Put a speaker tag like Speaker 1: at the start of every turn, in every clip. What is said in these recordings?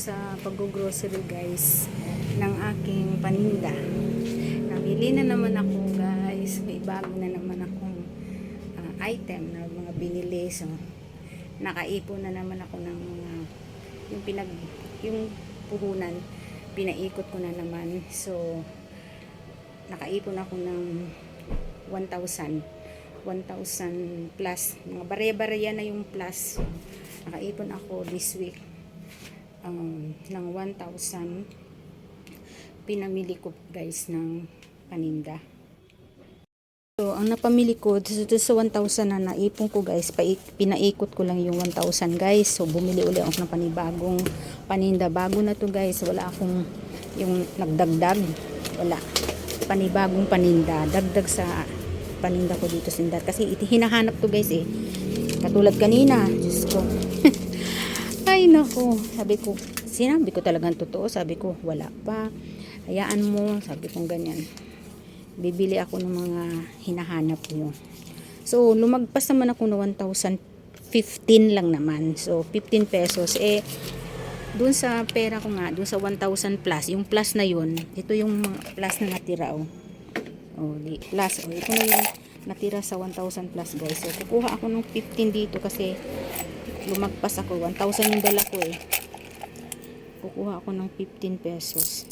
Speaker 1: sa pag-grocery guys ng aking paninda. Namili na naman ako guys. May bago na naman akong item na mga binili. So, nakaipon na naman ako ng mga yung puhunan. Pinaikot ko na naman. So, nakaipon ako ng 1,000 plus. Mga barya-barya na yung plus. Nakaipon ako this week ng 1,000. Pinamili ko guys ng paninda. So, ang napamili ko dito sa 1,000 na naipon ko guys, pinaikot ko lang yung 1,000 guys. So, bumili ulit ako ng panibagong paninda. Bago na to guys. Wala akong yung nagdagdag. Wala. Panibagong paninda. Dagdag sa paninda ko dito sa Sindat. Kasi hinahanap to guys eh. Katulad kanina. Diyos ko. Ay nako. Sinabi ko talagang totoo. Sabi ko, wala pa. Hayaan mo. Sabi ko ganyan. Bibili ako ng mga hinahanap nyo. So, lumagpas naman ako na 1,015 lang naman. So, 15 pesos. Eh, dun sa pera ko nga, dun sa 1,000 plus, yung plus na yun, ito yung plus na natira, oh. Oh, plus, oh, ito na yung natira sa 1,000 plus, guys. So, kukuha ako ng 15 dito kasi lumagpas ako. 1,000 yung dala ko, eh. Kukuha ako ng 15 pesos.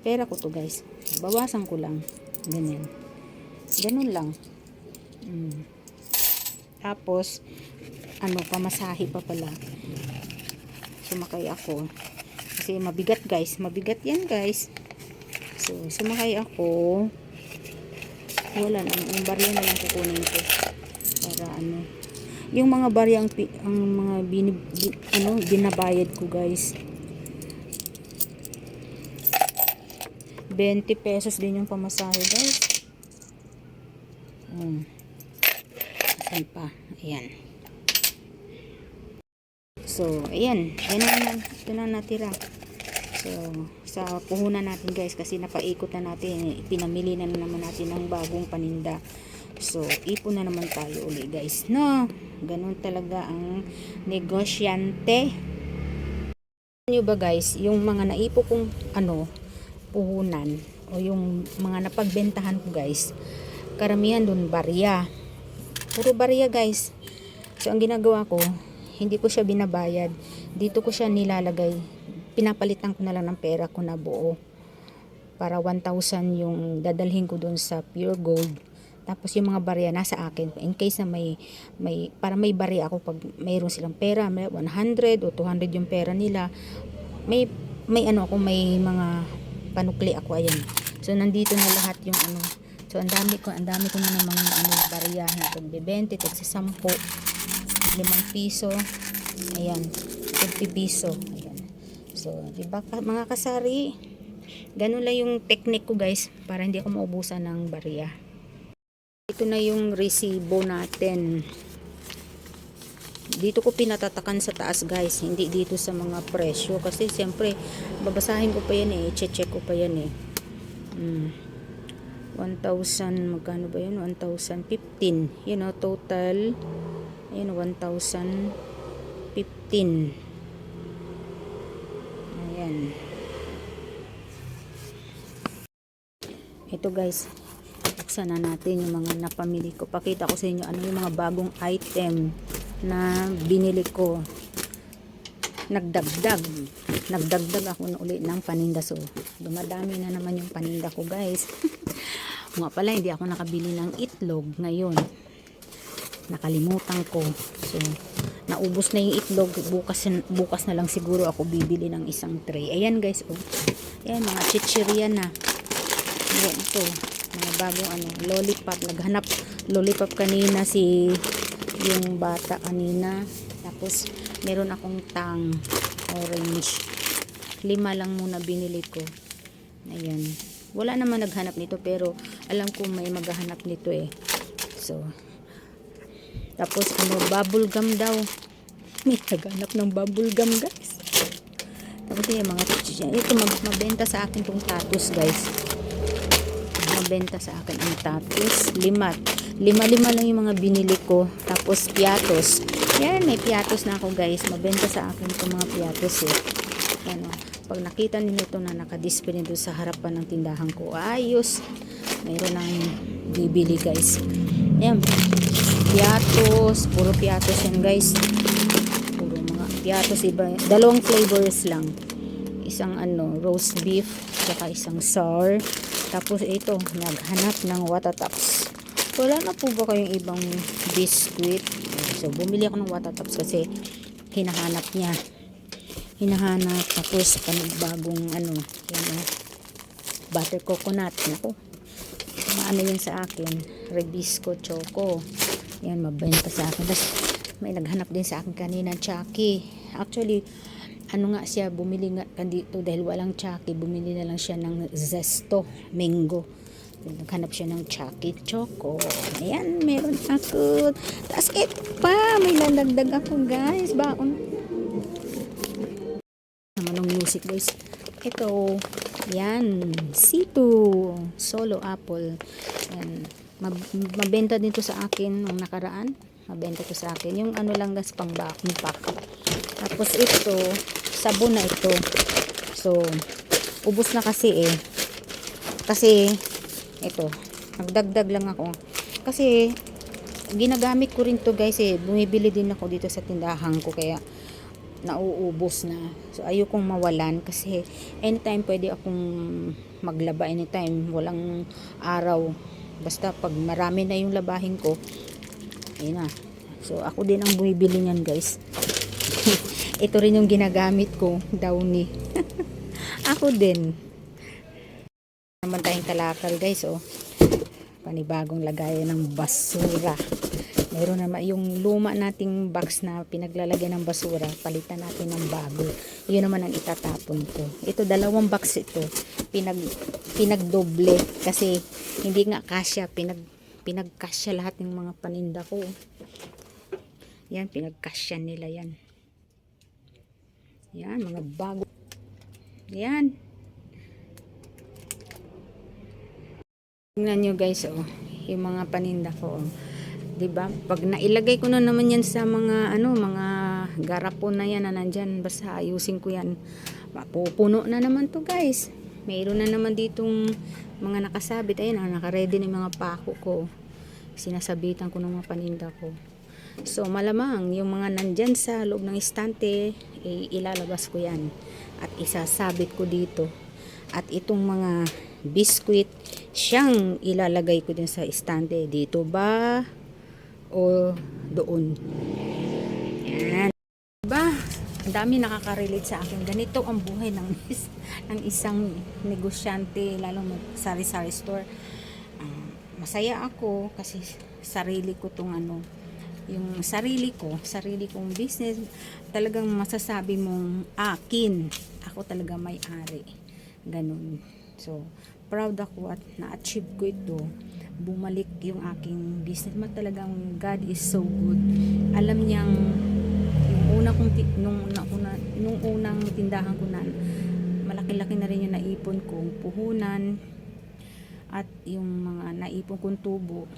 Speaker 1: Pera ko to, guys. Bawasan ko lang. Ganyan. Ganun lang. Tapos, pamasahe pa pala. Sumakay ako. Kasi mabigat guys. Mabigat yan guys. So, sumakay ako. Wala na. Yung barya na lang kukunin ko. Para yung mga barya ang mga binabayad ko guys. 20 pesos din yung pamasahe guys. Asan pa? Ayan. So, ayan. Ito na natira. So, sa puhunan natin guys, kasi napaikot na natin, pinamili na naman natin ng bagong paninda. So, ipon na naman tayo uli guys. No, ganun talaga ang negosyante. Ano ba guys, yung mga naipo kong puhunan, o yung mga napagbentahan ko guys, karamihan dun barya. Puro barya guys. So, ang ginagawa ko, hindi ko siya binabayad. Dito ko siya nilalagay. Pinapalitan ko na lang ng pera ko na buo. Para 1,000 yung dadalhin ko dun sa Pure Gold. Tapos yung mga barya nasa akin. In case na para may barya ako pag mayroon silang pera, may 100 o 200 yung pera nila. May mga panukli ako, ayan. So, nandito na lahat yung So, ang dami ko na ng mga barya na pagbebente, tagsa 10, 5 piso, ayan, 50 piso, ayan. So, diba mga kasari, ganun lang yung technique ko guys, para hindi ako maubusan ng barya. Ito na yung resibo natin. Dito ko pinatatakan sa taas guys, hindi dito sa mga presyo, kasi siyempre babasahin ko pa yan eh, check ko pa yan eh. 1,000, magkano ba yun? 1,015, total, ayun, 1,015. Ayan. Ito guys, buksan na natin yung mga napamili ko. Pakita ko sa inyo ano yung mga bagong item na binili ko. Nagdagdag ako na uli ng paninda. So, dumadami na naman yung paninda ko guys. Nga pala, hindi ako nakabili ng itlog ngayon. Nakalimutan ko. So, naubos na yung itlog. Bukas na lang siguro ako bibili ng isang tray. Ayan guys, oh. Ayan, mga chichirya na. Ayan, ito. Mga bagong lollipop. Naghanap lollipop kanina yung bata kanina. Tapos, meron akong tang orange. 5 lang muna binili ko. Ayan. Wala naman naghanap nito, pero alam ko may maghahanap nito eh. So, tapos bubble gum daw. May naghanap ng bubble gum guys. Tapos yung mga chichirya. Ito, mabenta sa akin tong tatus guys. Mabenta sa akin ang tatus. 5 lang yung mga binili ko. Tapos piatos. Yan, may piatos na ako guys. Mabenta sa akin itong mga piatos eh. Ano, pag nakita niyo ito na nakadisplay nito sa harapan ng tindahan ko, ayos, mayroon ng bibili guys. Ayan, piatos, puro piatos yan guys, puro mga piatos, iba, dalawang flavors lang, isang ano, roast beef, saka isang sour. Tapos ito, naghanap ng watataps. Wala na po ba kayong ibang biscuit? So bumili ako ng watataps kasi hinahanap niya, tapos panibagong ano, yan, butter coconut. Nako, maano yun sa akin, Rebisco Choco, yan, mabenta sa akin. Tapos may naghanap din sa akin kanina, Chucky. Actually, ano nga siya, bumili nga dito dahil walang Chucky, bumili na lang siya ng Zesto Mango. Naghanap siya ng Chucky Choco. Ayan, meron ako. Tapos ito pa, may nalagdag ako guys, baon naman ng music guys. Ito, yan, C2 Solo Apple. Yan, mabenta dito sa akin nung nakaraan. Mabenta to sa akin. Yung ano lang guys, pang vacuum pack. Tapos ito, sabon na ito. So, ubos na kasi eh. Kasi, ito, nagdagdag lang ako. Kasi, ginagamit ko rin to guys eh. Bumibili din ako dito sa tindahan ko. Kaya, nauubos na. So, ayokong mawalan. Kasi, anytime pwede akong maglaba. Anytime, walang araw. Basta, pag marami na yung labahin ko, ayun na. So, ako din ang bumibili niyan guys. Ito rin yung ginagamit ko, Downy. Ako din. Naman tayong talakal guys, oh. Panibagong lagayan ng basura. Meron naman yung luma nating box na pinaglalagyan ng basura, palitan natin ng bago. Yun naman ang itatapon ko. Ito, dalawang box ito. Pinagdoble kasi hindi nga kasya, pinagkasya lahat ng mga paninda ko. Yan, pinagkasya nila yan. Yan, mga bago. Yan. Tingnan nyo guys, oh, yung mga paninda ko, oh. 'Di ba? Pag nailagay ko na naman yan sa mga ano, mga garapon na yan na nandyan, basta ayusin ko yan. Mapupuno na naman to guys. Mayroon na naman ditong mga nakasabit. Ayun, naka-ready na yung mga pako ko. Sinasabitan ko ng mga paninda ko. So, malamang yung mga nandyan sa loob ng istante, ilalabas ko yan. At isasabit ko dito. At itong mga biscuit, siyang ilalagay ko din sa istante. Dito ba? O doon? Yan. Diba? Ang dami nakaka-relate sa akin. Ganito ang buhay ng isang negosyante, lalo sari-sari store. Masaya ako kasi sarili ko tong ano, yung sarili kong business, talagang masasabi mong akin, ako talaga may-ari, ganun. So, proud ako at na-achieve ko ito, bumalik yung aking business. Talagang God is so good. Alam niyang yung nung unang tindahan ko na, malaki-laki na rin yung naipon kong puhunan at yung mga naipon kong tubo,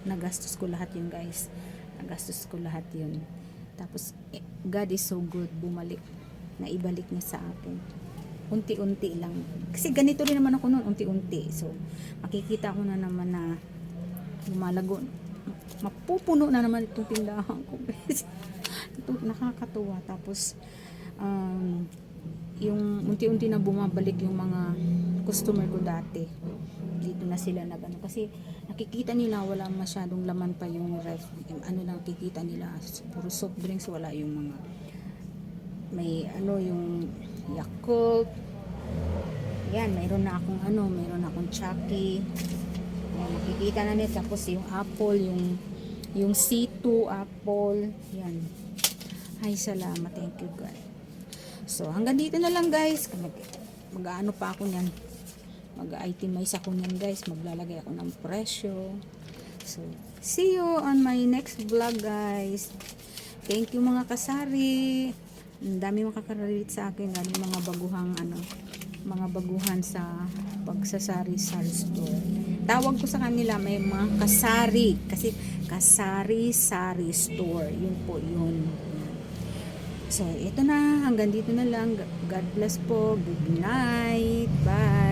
Speaker 1: nagastos ko lahat yun guys. Nagastos ko lahat yun. Tapos, God is so good, bumalik. Naibalik niya sa akin. Unti-unti lang. Kasi ganito rin naman ako noon, unti-unti. So, makikita ko na naman na lumalago. Mapupuno na naman itong tindahan ko guys. Ito, nakakatuwa. Tapos, yung unti-unti na bumabalik yung mga customer ko dati. Dito na sila nagano kasi nakikita nila wala masyadong laman pa yung ref. Ano lang nakikita nila, puro soft drinks, wala yung mga may ano yung Yakult. Yan, mayroon na akong Chucky. Yan, makikita na nila. Tapos yung apple, yung C2 apple. Yan. Ay, salamat. Thank you God. So, hanggang dito na lang guys. Mag-ano pa ako niyan. Mag-itemize ako niyan guys. Maglalagay ako ng presyo. So, see you on my next vlog guys. Thank you mga kasari. Ang dami makaka-relate sa akin. Dami mga baguhan sa pagsasari-sari store. Tawag ko sa kanila, may mga kasari. Kasi kasari-sari store. Yun po yun. So, ito na. Hanggang dito na lang. God bless po. Good night. Bye.